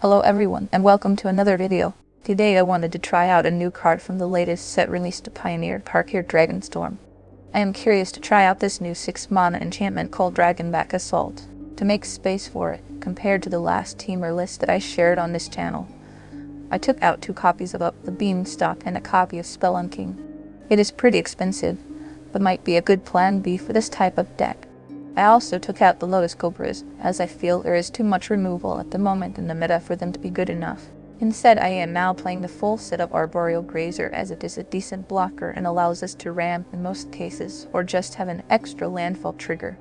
Hello everyone, and welcome to another video. Today I wanted to try out a new card from the latest set released to Pioneer, Tarkir Dragonstorm. I am curious to try out this new 6-mana enchantment called Dragonback Assault, to make space for it, compared to the last Temur list that I shared on this channel. I took out 2 copies of Up the Beanstalk and a copy of Spelunking. It is pretty expensive, but might be a good plan B for this type of deck. I also took out the Lotus Cobras, as I feel there is too much removal at the moment in the meta for them to be good enough. Instead, I am now playing the full set of Arboreal Grazer, as it is a decent blocker and allows us to ramp in most cases, or just have an extra landfall trigger.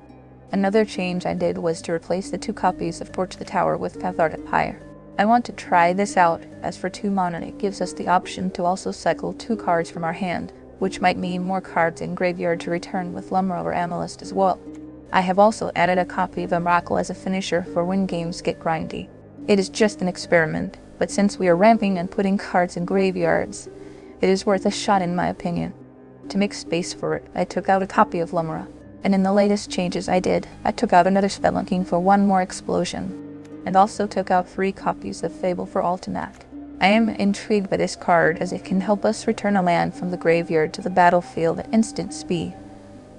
Another change I did was to replace the 2 copies of Torch the Tower with Cathartic Pyre. I want to try this out, as for 2 mana it gives us the option to also cycle 2 cards from our hand, which might mean more cards in graveyard to return with Lumra or Analyst as well. I have also added a copy of Emrakul as a finisher for when games get grindy. It is just an experiment, but since we are ramping and putting cards in graveyards, it is worth a shot in my opinion. To make space for it, I took out a copy of Lumra, and in the latest changes I took out another Spelunking for 1 more explosion, and also took out 3 copies of Fable for Ultimac. I am intrigued by this card as it can help us return a land from the graveyard to the battlefield at instant speed,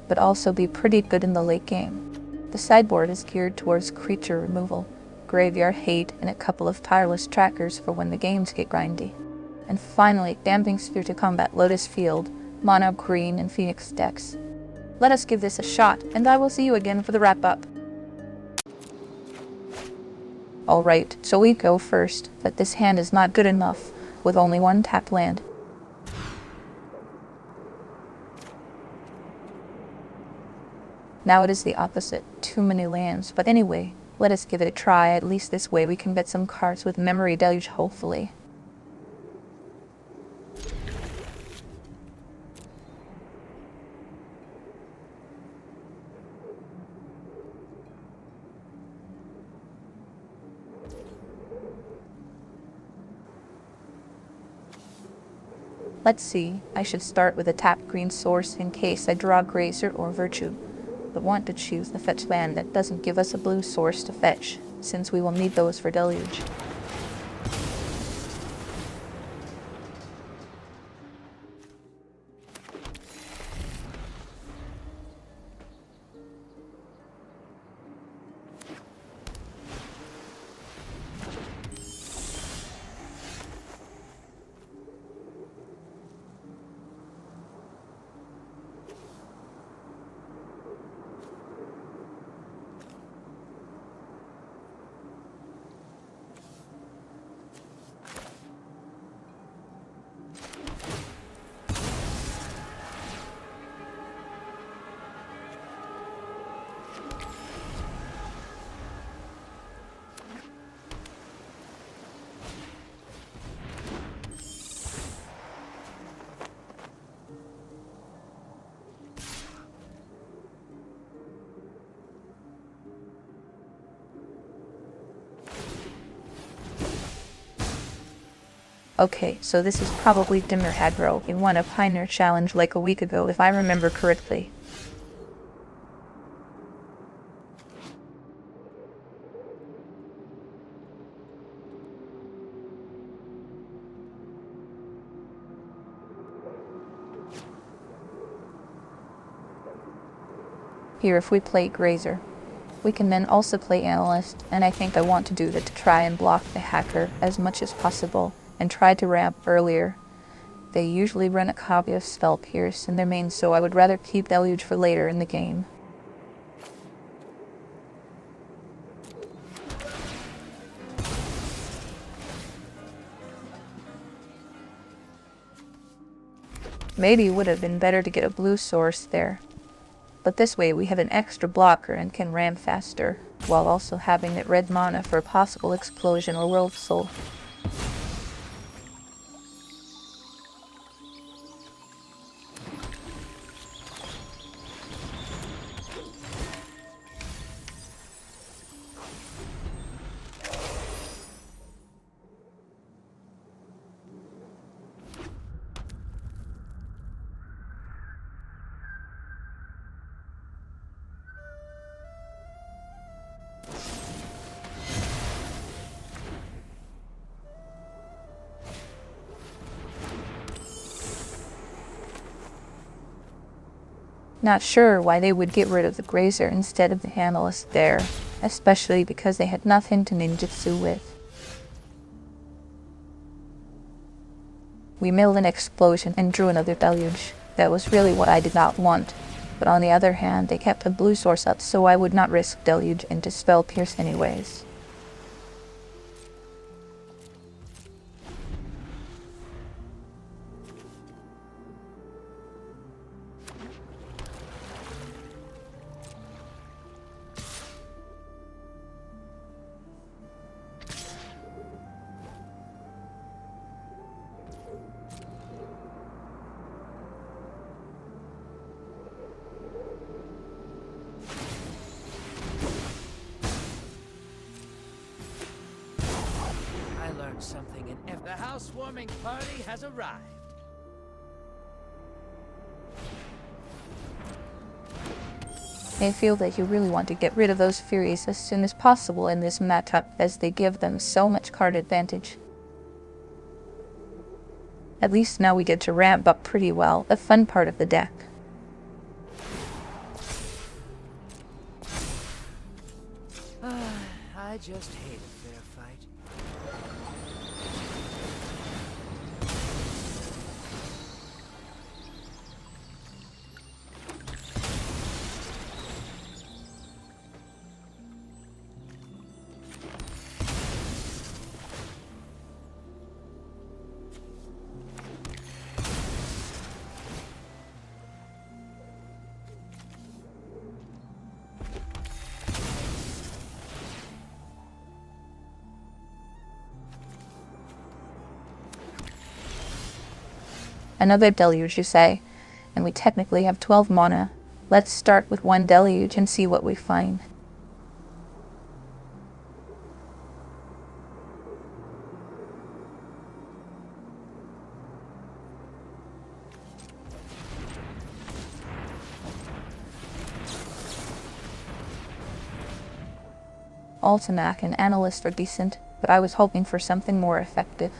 but also be pretty good in the late game. The sideboard is geared towards creature removal, graveyard hate, and a couple of Tireless Trackers for when the games get grindy. And finally, Damping Sphere to combat Lotus Field, Mono Green, and Phoenix decks. Let us give this a shot, and I will see you again for the wrap-up. Alright, so we go first, but this hand is not good enough, with only 1 tapped land. Now it is the opposite, too many lands, but anyway, let us give it a try. At least this way we can bet some cards with Memory Deluge, hopefully. Let's see, I should start with a tapped green source in case I draw Grazer or Virtue, but want to choose the fetch land that doesn't give us a blue source to fetch, since we will need those for Deluge. Okay, so this is probably Dimir Aggro. He won a Pioneer challenge like a week ago if I remember correctly. Here, if we play Grazer, we can then also play Analyst, and I think I want to do that to try and block the hacker as much as possible and try to ramp earlier. They usually run a copy of Spell Pierce in their main, so I would rather keep Deluge for later in the game. Maybe it would have been better to get a blue source there, but this way we have an extra blocker and can ramp faster, while also having that red mana for a possible explosion or Worldsoul. Not sure why they would get rid of the Grazer instead of the Analyst there, especially because they had nothing to ninjutsu with. We milled an explosion and drew another deluge. That was really what I did not want, but on the other hand, they kept a blue source up, so I would not risk deluge and dispel pierce anyways. Something in the housewarming party has arrived. I feel that you really want to get rid of those Furies as soon as possible in this matchup, as they give them so much card advantage. At least now we get to ramp up pretty well, the fun part of the deck. I just hate a fair fight. Another deluge, you say, and we technically have 12 mana. Let's start with one deluge and see what we find. Ultimac and Analyst are decent, but I was hoping for something more effective.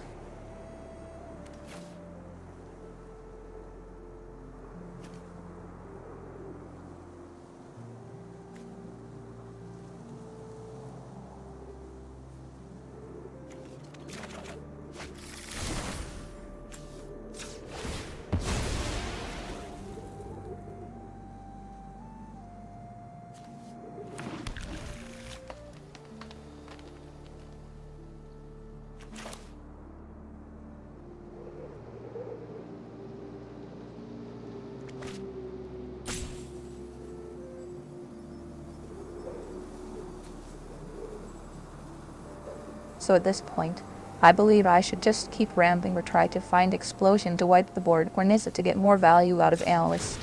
So at this point, I believe I should just keep ramping or try to find Explosion to wipe the board, or Nissa to get more value out of Analyst.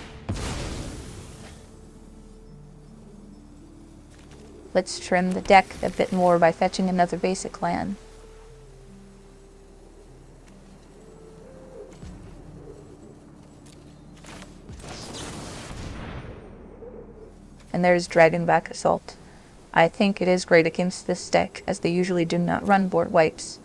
Let's trim the deck a bit more by fetching another basic land. And there's Dragonback Assault. I think it is great against this deck, as they usually do not run board wipes.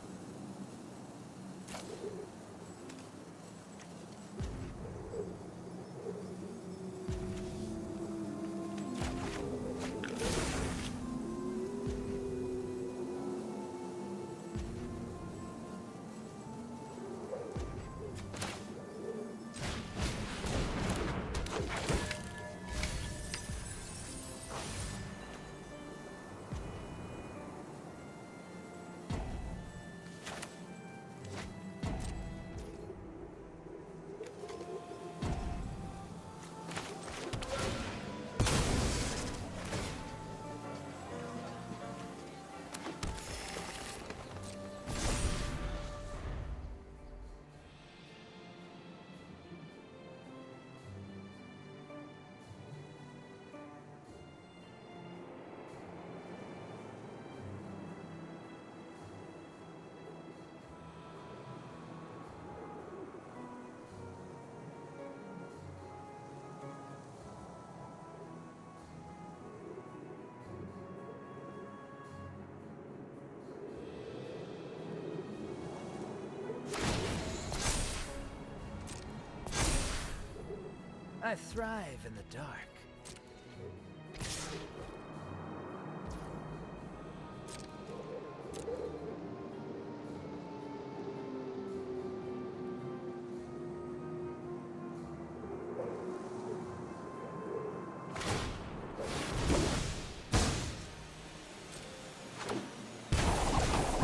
I thrive in the dark.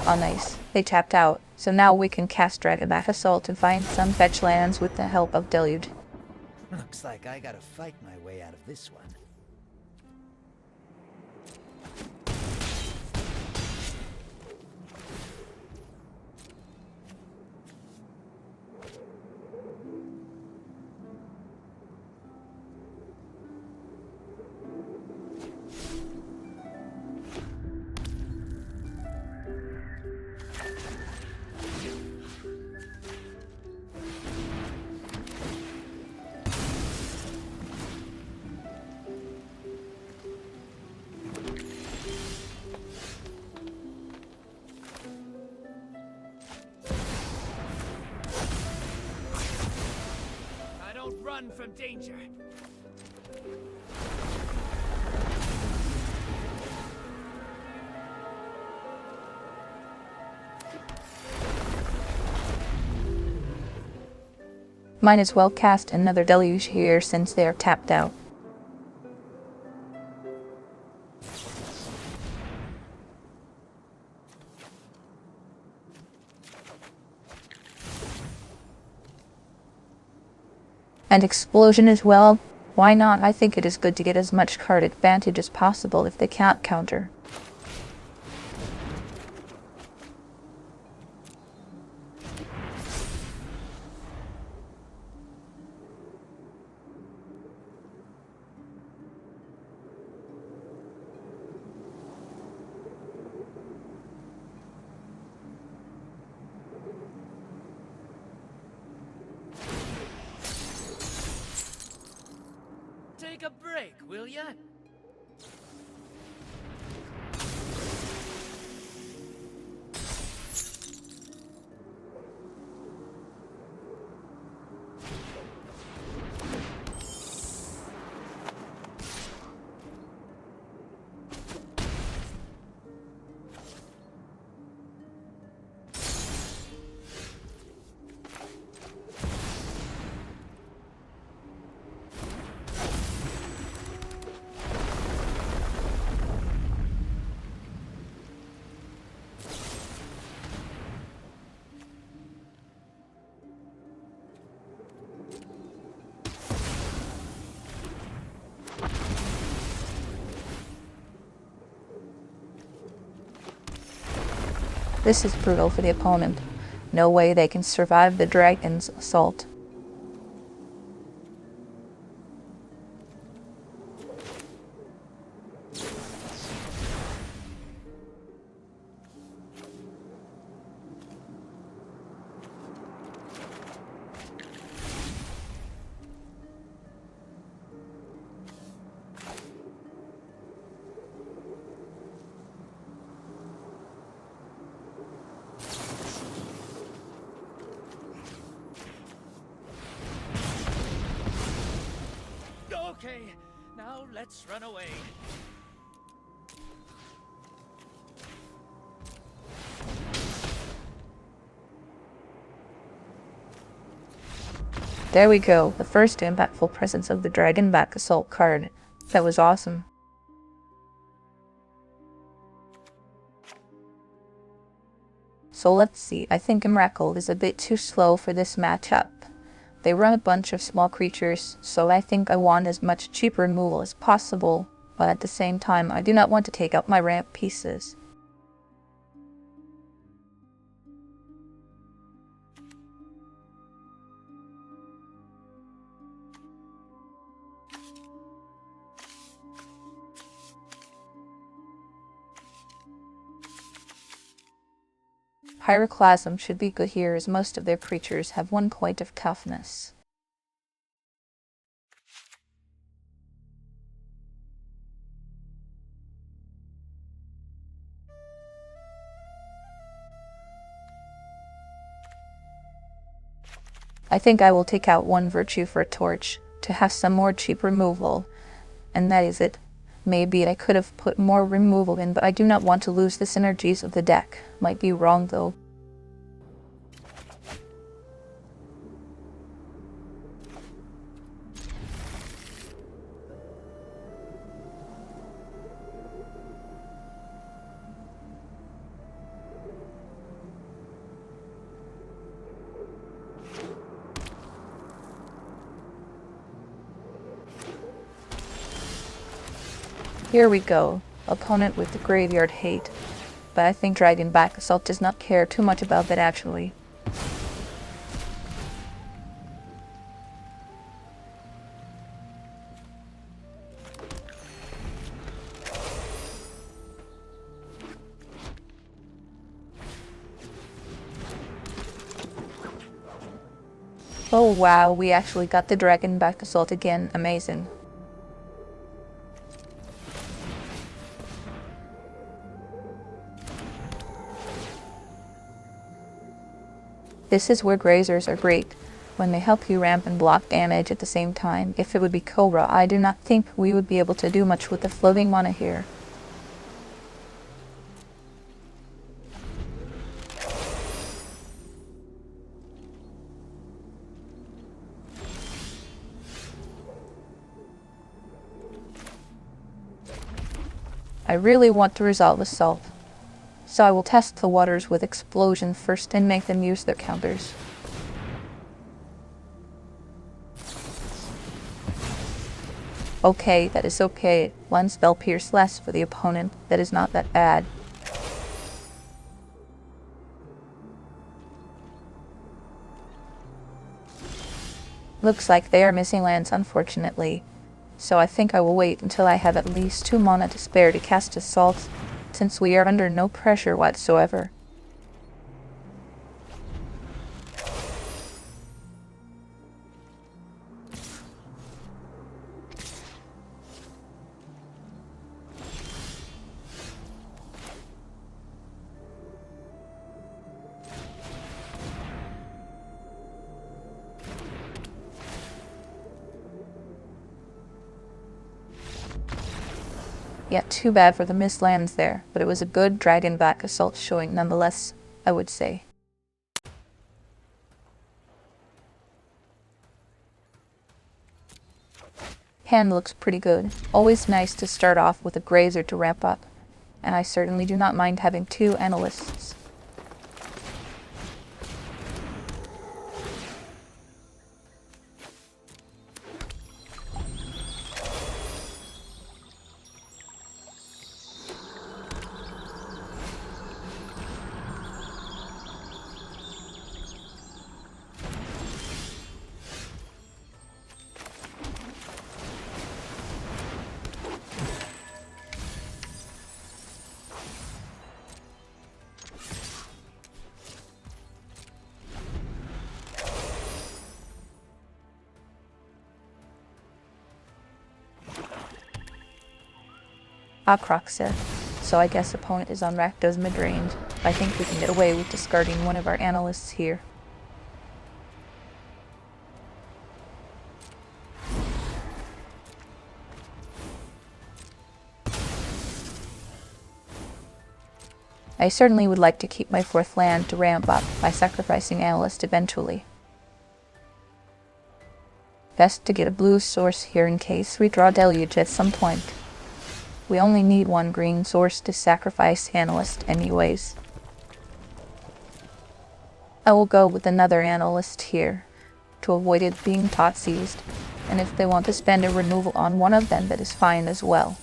Oh nice, they tapped out, so now we can cast Dragonback Assault and find some fetch lands with the help of Deluge. Looks like I gotta fight my way out of this one. Run from danger. Might as well cast another Deluge here since they are tapped out. And Explosion as well. Why not? I think it is good to get as much card advantage as possible if they can't counter. Take a break, will ya? This is brutal for the opponent. No way they can survive the Dragon's Assault. Okay, now let's run away. There we go, the first impactful presence of the Dragonback Assault card. That was awesome. So let's see, I think Emrakul is a bit too slow for this matchup. They run a bunch of small creatures, so I think I want as much cheaper removal as possible, but at the same time I do not want to take out my ramp pieces. Pyroclasm should be good here as most of their creatures have 1 point of toughness. I think I will take out 1 Virtue for a Torch. to have some more cheap removal. And that is it. Maybe I could have put more removal in, but I do not want to lose the synergies of the deck. Might be wrong though. Here we go, opponent with the graveyard hate, but I think Dragonback Assault does not care too much about that actually. Oh wow, we actually got the Dragonback Assault again, amazing. This is where Grazers are great, when they help you ramp and block damage at the same time. If it would be Cobra, I do not think we would be able to do much with the floating mana here. I really want to resolve Assault, so I will test the waters with Explosion first and make them use their counters. Okay, that is okay. One spell pierce less for the opponent. That is not that bad. Looks like they are missing lands, unfortunately. So I think I will wait until I have at least 2 mana to spare to cast Assault, since we are under no pressure whatsoever. Yeah, too bad for the missed lands there, but it was a good Dragonback Assault showing nonetheless, I would say. Hand looks pretty good. Always nice to start off with a Grazer to ramp up, and I certainly do not mind having 2 Analysts. Akroxa, so I guess opponent is on Rakdos Midrange. I think we can get away with discarding one of our Analysts here. I certainly would like to keep my 4th land to ramp up by sacrificing Analyst eventually. Best to get a blue source here in case we draw Deluge at some point. We only need 1 green source to sacrifice Analyst anyways. I will go with another Analyst here, to avoid it being tot seized, and if they want to spend a removal on one of them, that is fine as well.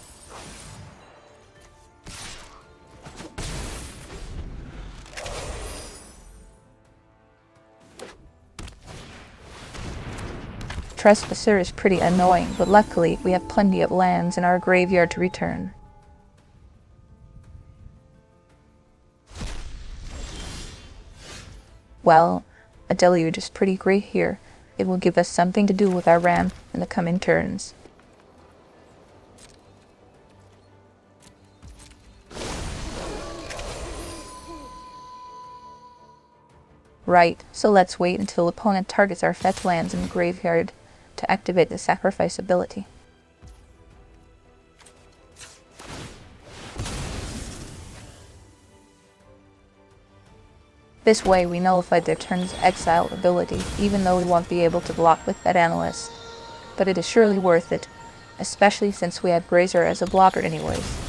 Trespasser is pretty annoying, but luckily we have plenty of lands in our graveyard to return. Well, a Deluge is pretty great here. It will give us something to do with our ramp in the coming turns. Right, so let's wait until opponent targets our fetch lands in the graveyard. to activate the sacrifice ability. This way we nullified their turn's exile ability, even though we won't be able to block with that analyst. But it is surely worth it, especially since we have Grazer as a blocker anyways.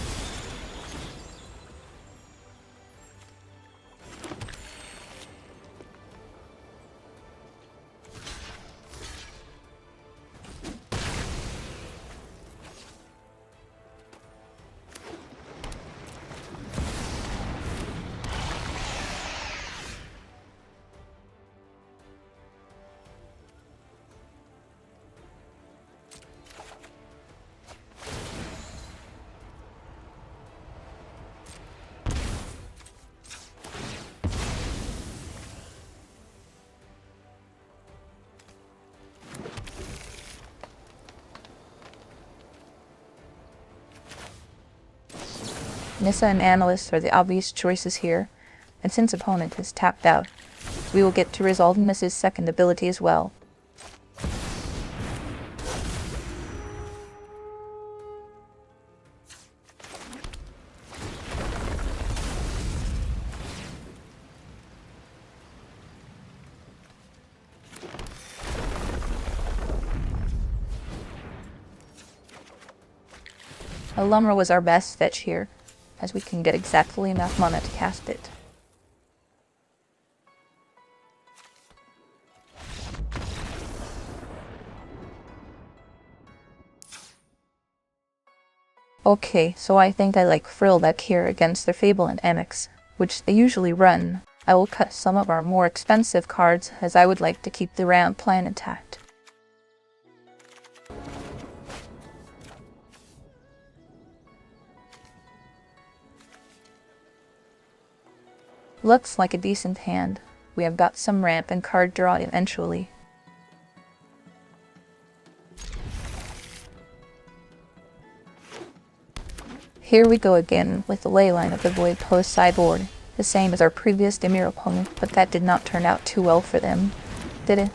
Nissa and Analyst are the obvious choices here, and since opponent has tapped out, we will get to resolve Nissa's second ability as well. A Lumra was our best fetch here, as we can get exactly enough mana to cast it. Okay, so I think I like Frillback here against their Fabled Passage, which they usually run. I will cut some of our more expensive cards, as I would like to keep the round plan intact. Looks like a decent hand. We have got some ramp and card draw eventually. Here we go again with the leyline of the Void post sideboard, the same as our previous Dimir opponent, but that did not turn out too well for them, did it?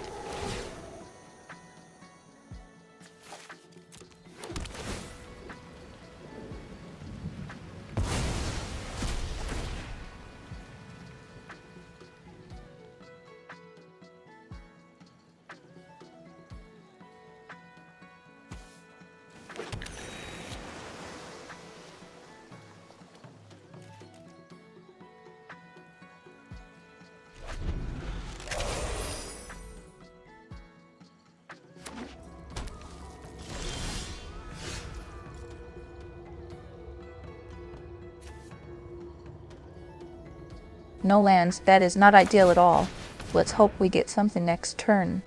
No lands, that is not ideal at all. Let's hope we get something next turn.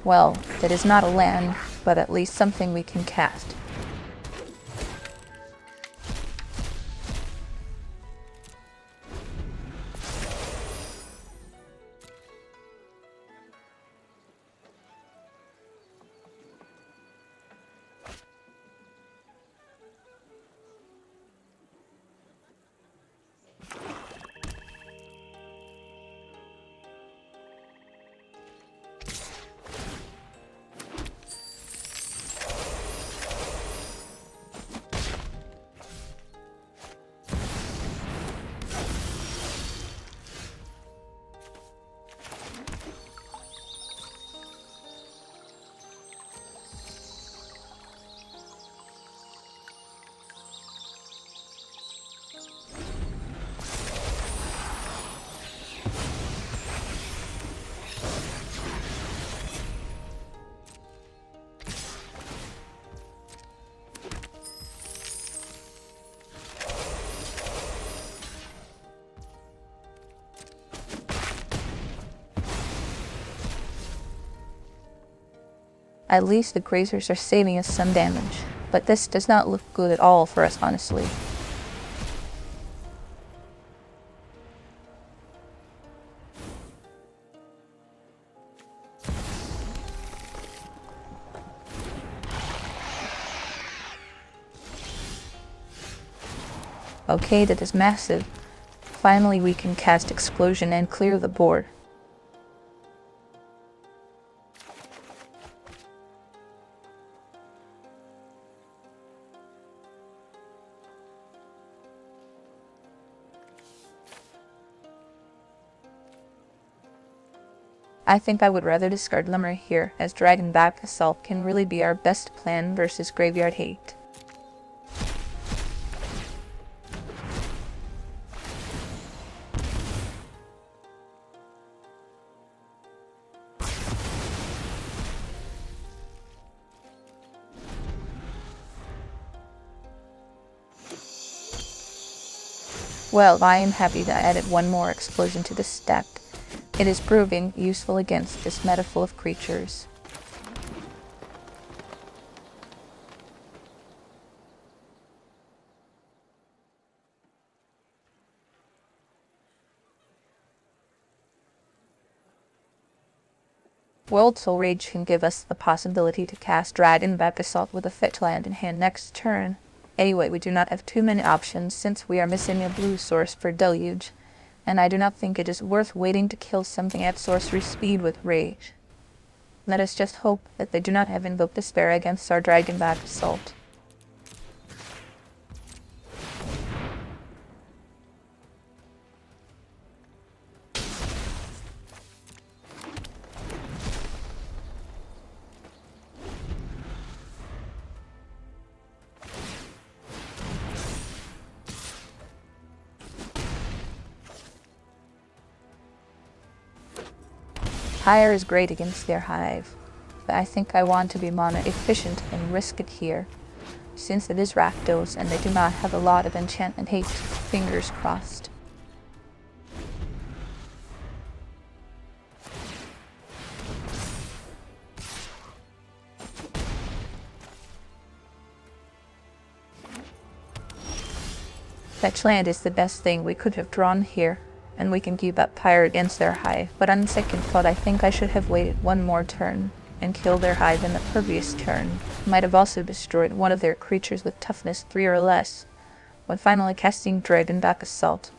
Well, that is not a land, but at least something we can cast. At least the Grazers are saving us some damage, but this does not look good at all for us, honestly. Okay, that is massive. Finally we can cast Explosion and clear the board. I think I would rather discard Lumra here, as Dragonback Assault can really be our best plan versus Graveyard Hate. Well, I am happy that I added one more explosion to the stack. It is proving useful against this meta full of creatures. Worldsoul Rage can give us the possibility to cast Dragonback Assault with a fetch land in hand next turn. Anyway, we do not have too many options since we are missing a blue source for Deluge, and I do not think it is worth waiting to kill something at sorcery speed with Rage. Let us just hope that they do not have Invoke Despair against our Dragonback Assault. Pyre is great against their hive, but I think I want to be mana efficient and risk it here, since it is Rakdos and they do not have a lot of enchantment hate. Fingers crossed. Fetch land is the best thing we could have drawn here, and we can keep up Pyre against their hive, but on second thought I think I should have waited one more turn and killed their hive in the previous turn. Might have also destroyed one of their creatures with toughness 3 or less, when finally casting Dragonback Assault.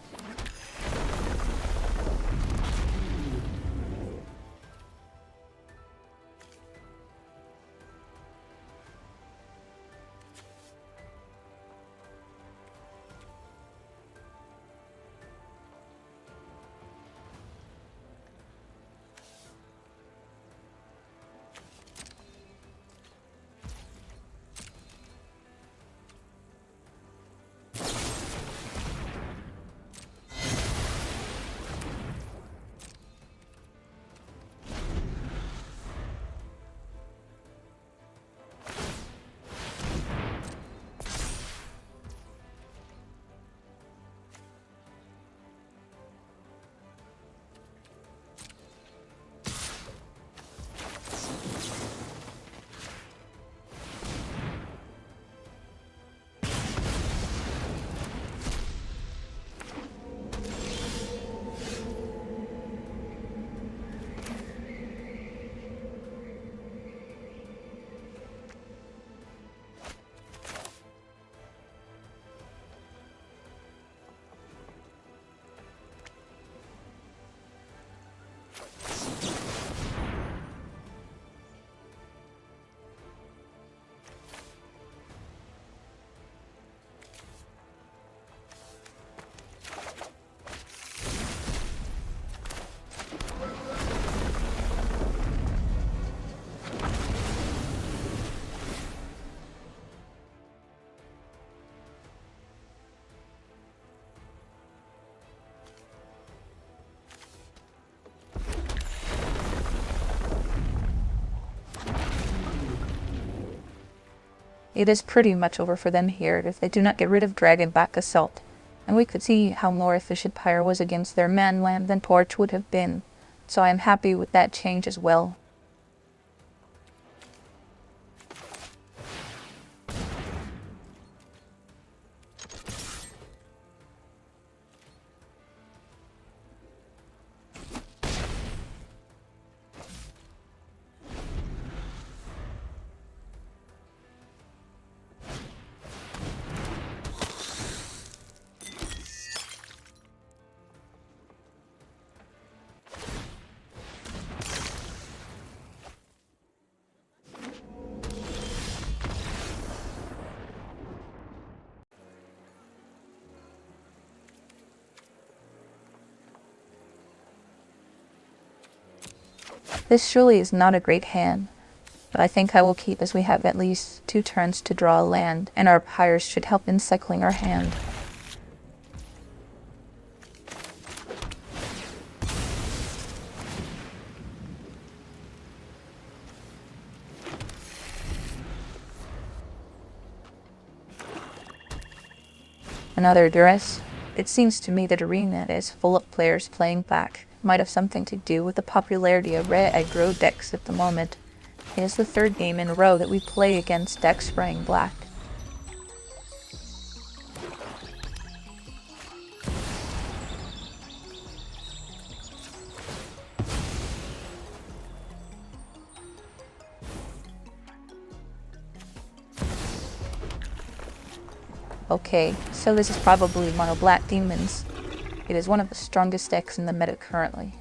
It is pretty much over for them here if they do not get rid of Dragonback Assault, and we could see how more efficient Pyre was against their manland than Porch would have been, so I am happy with that change as well. This surely is not a great hand, but I think I will keep, as we have at least 2 turns to draw a land, and our pyres should help in cycling our hand. Another duress. It seems to me that Arena is full of players playing black. Might have something to do with the popularity of red aggro decks at the moment. It is the 3rd game in a row that we play against decks spraying black. Okay, so this is probably mono black demons. It is one of the strongest decks in the meta currently.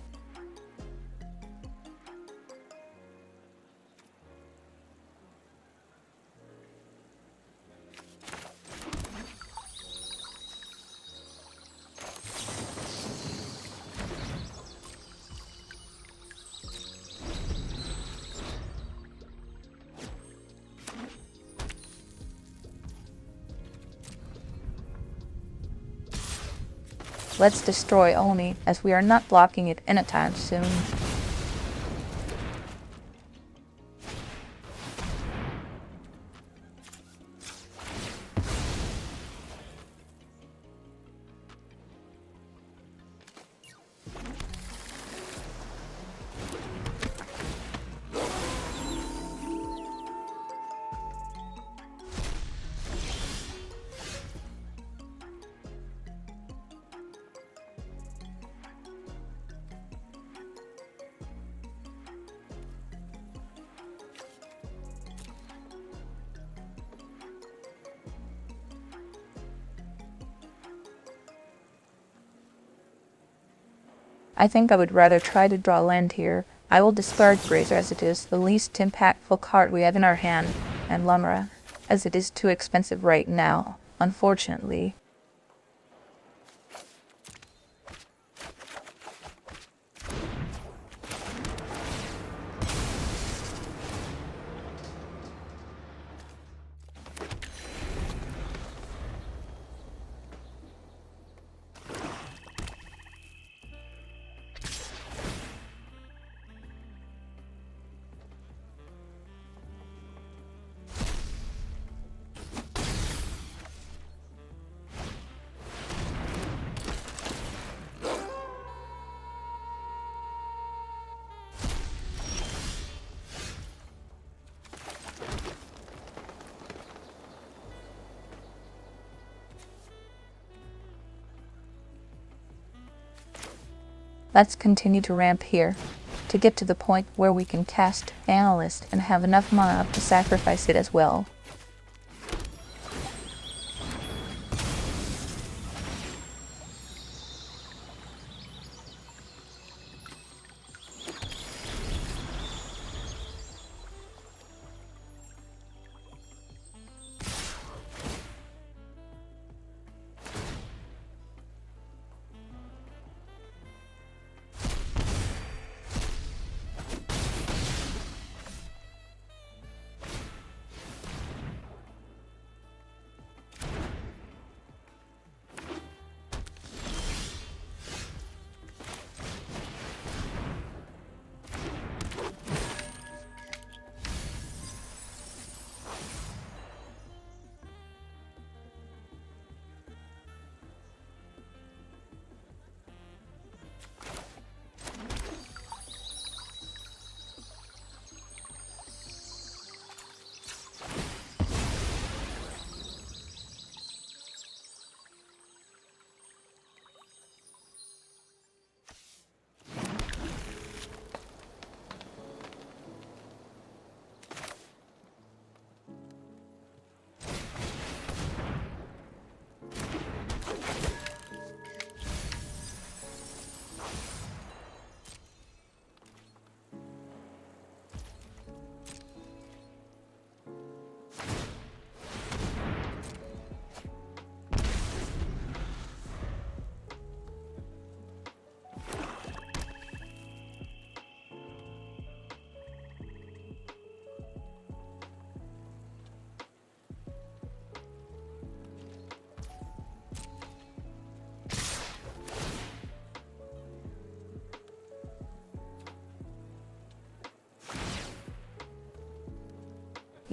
Let's destroy Oni, as we are not blocking it anytime soon. I think I would rather try to draw land here. I will discard Grazer, as it is the least impactful card we have in our hand, and Lumra, as it is too expensive right now, unfortunately. Let's continue to ramp here, to get to the point where we can cast Analyst and have enough mana to sacrifice it as well.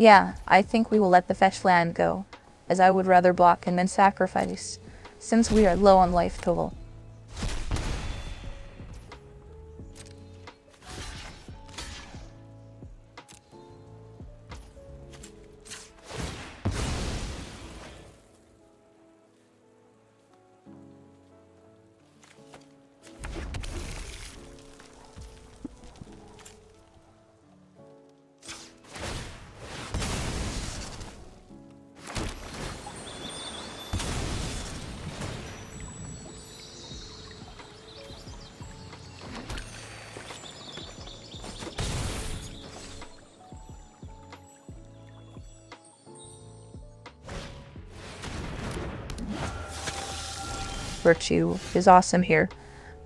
Yeah, I think we will let the fetch land go, as I would rather block and then sacrifice, since we are low on life total. Virtue is awesome here.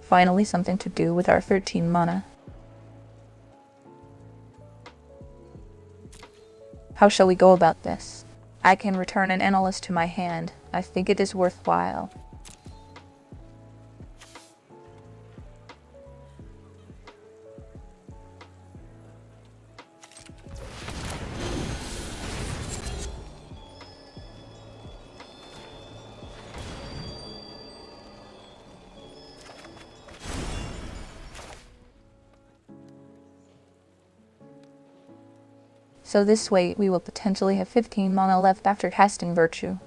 Finally something to do with our 13 mana. How shall we go about this? I can return an Analyst to my hand. I think it is worthwhile. So this way we will potentially have 15 mana left after casting Virtue.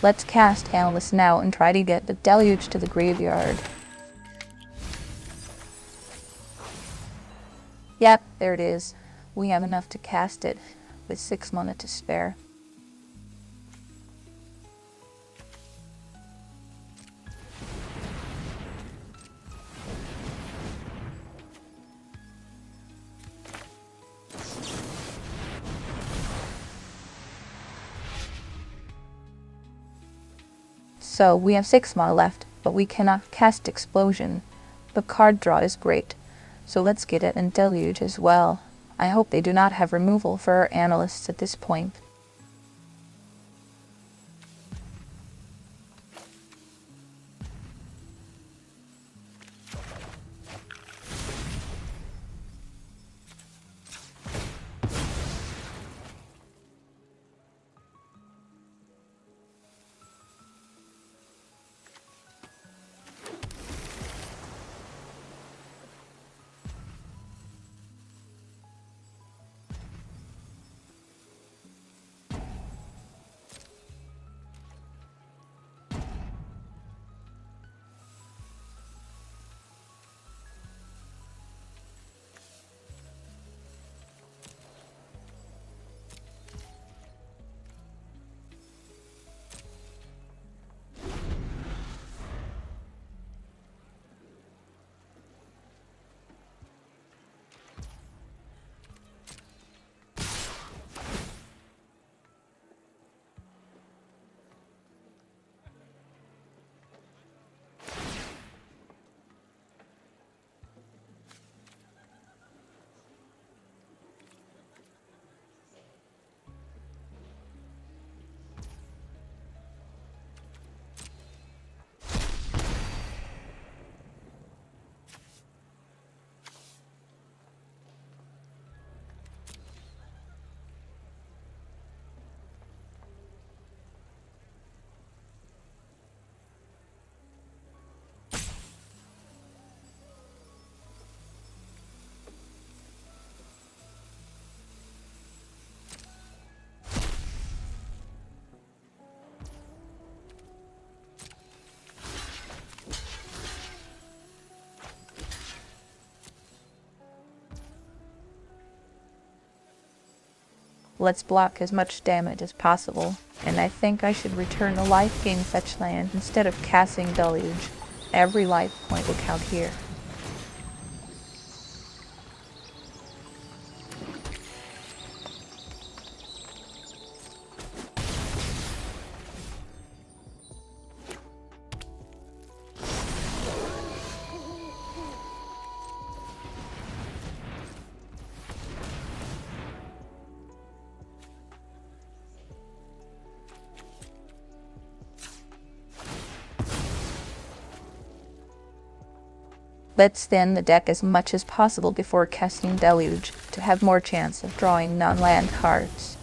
Let's cast Analyst now and try to get the Deluge to the graveyard. Yep, there it is. We have enough to cast it, with 6 mana to spare. So we have 6 mana left, but we cannot cast Explosion. The card draw is great, so let's get it and Deluge as well. I hope they do not have removal for our Analysts at this point. Let's block as much damage as possible, and I think I should return the life gain fetch land instead of casting Deluge. Every life point will count here. Let's thin the deck as much as possible before casting Deluge to have more chance of drawing non-land cards.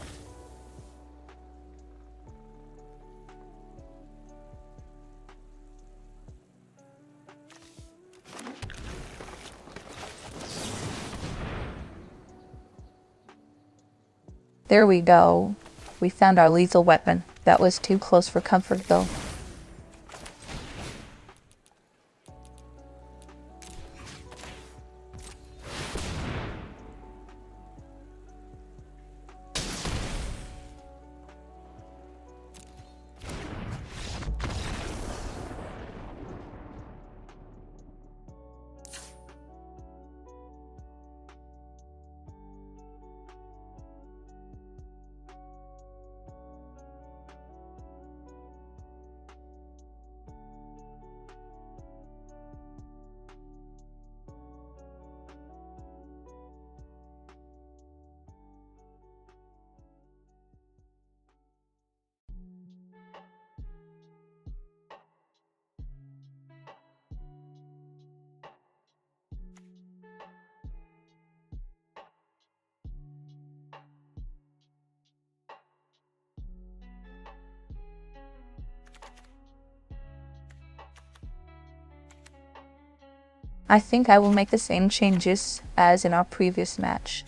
There we go. We found our lethal weapon. That was too close for comfort though. I think I will make the same changes as in our previous match,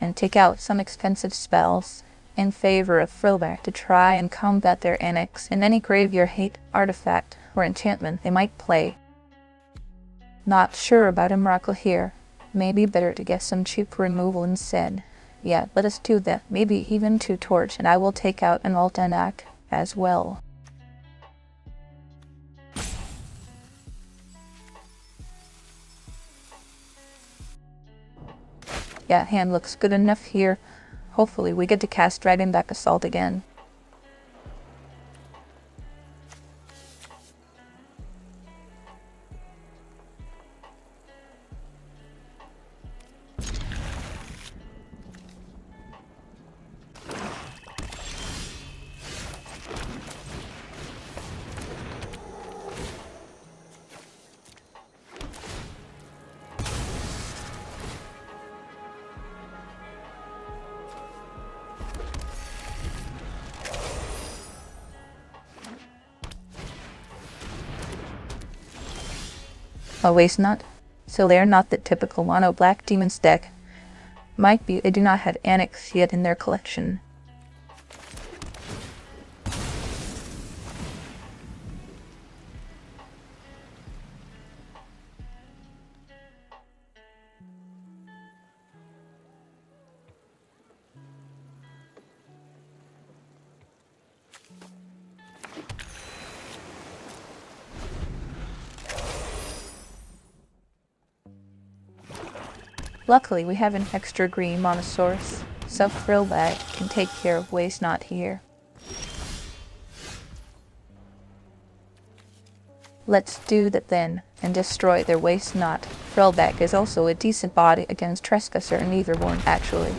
and take out some expensive spells in favor of Frillback to try and combat their annex and any graveyard hate artifact or enchantment they might play. Not sure about Emrakul here. Maybe better to get some cheap removal instead. Yeah, let us do that. Maybe even 2 torch, and I will take out an Altanak as well. Yeah, hand looks good enough here. Hopefully we get to cast Dragonback Assault again. A waste not. So they are not the typical mono black demons deck. Might be they do not have Annex yet in their collection. Luckily, we have an extra green Monosaurus, so Frillback can take care of waste not here. Let's do that then, and destroy their waste not. Frillback is also a decent body against Trespasser and Etherborn, actually.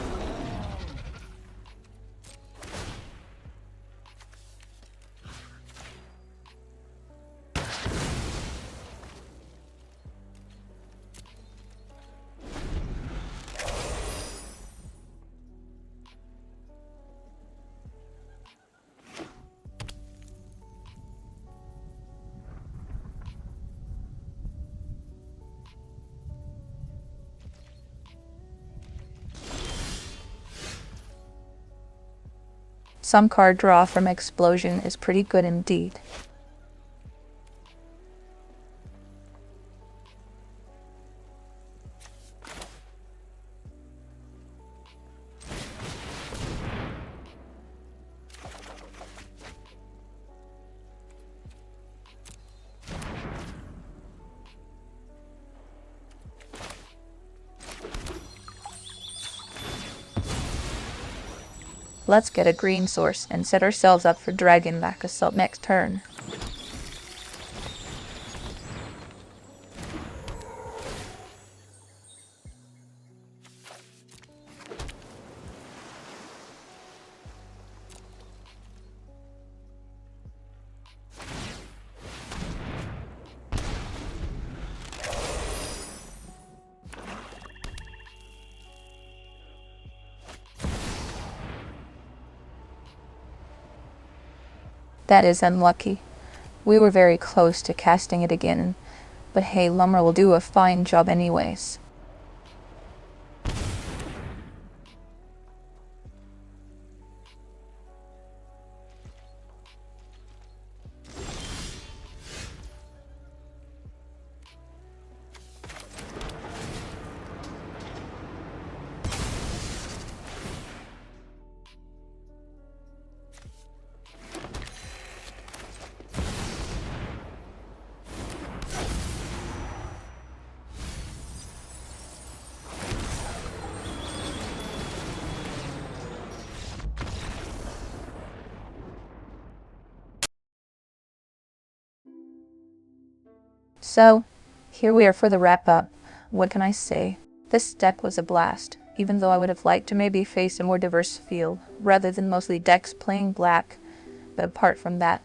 Some card draw from Explosion is pretty good indeed. Let's get a green source and set ourselves up for Dragonback Assault next turn. That is unlucky. We were very close to casting it again, but hey, Lumra will do a fine job anyways. So, here we are for the wrap-up. What can I say? This deck was a blast, even though I would have liked to maybe face a more diverse field, rather than mostly decks playing black. But apart from that,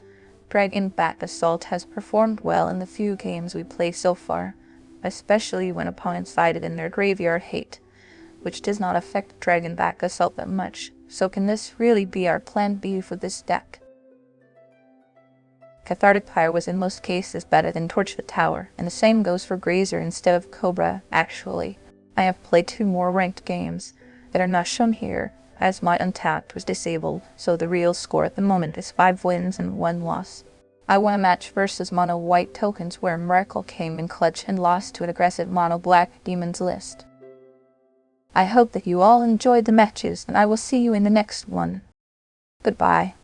Dragonback Assault has performed well in the few games we played so far, especially when opponents sided in their graveyard hate, which does not affect Dragonback Assault that much. So can this really be our plan B for this deck? Cathartic Pyre was in most cases better than Torch the Tower, and the same goes for Grazer instead of Cobra, actually. I have played 2 more ranked games that are not shown here, as my Untapped was disabled, so the real score at the moment is 5 wins and 1 loss. I won a match versus mono white tokens where Emrakul came in clutch and lost to an aggressive mono black demon's list. I hope that you all enjoyed the matches, and I will see you in the next one. Goodbye.